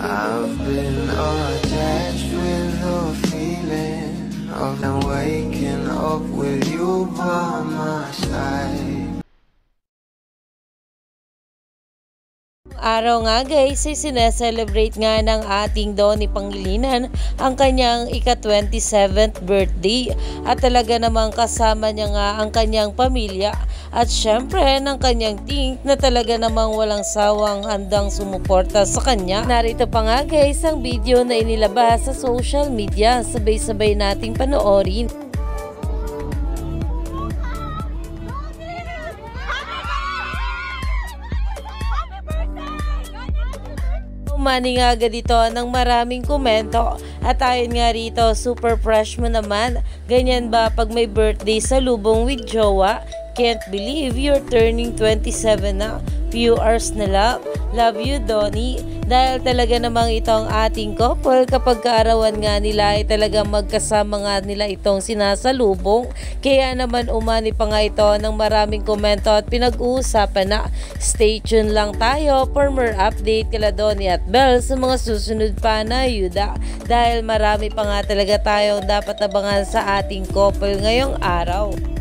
I've been attached with the feeling of waking up with you by my side. Araw nga guys ay sineselebrate nga ng ating Donnie Pangilinan ang kanyang ika-27th birthday at talaga namang kasama niya nga ang kanyang pamilya at syempre ng kanyang team na talaga namang walang sawang handang sumuporta sa kanya. Narito pa nga guys ang video na inilabas sa social media, sabay-sabay nating panoorin. Umani nga agad ito ng maraming komento at ayon nga rito, super fresh mo naman, ganyan ba pag may birthday sa lubong with jowa? Can't believe you're turning 27 na, few hours na lang. Love you Donnie. Dahil talaga namang itong ating couple kapag kaarawan nga nila ay talagang magkasama nga nila itong sinasalubong. Kaya naman umani pa nga ito ng maraming komento at pinag-uusapan na. Stay tuned lang tayo for more update kala Donnie at Belle sa mga susunod pa na ayuda. Dahil marami pa nga talaga tayong dapat abangan sa ating couple ngayong araw.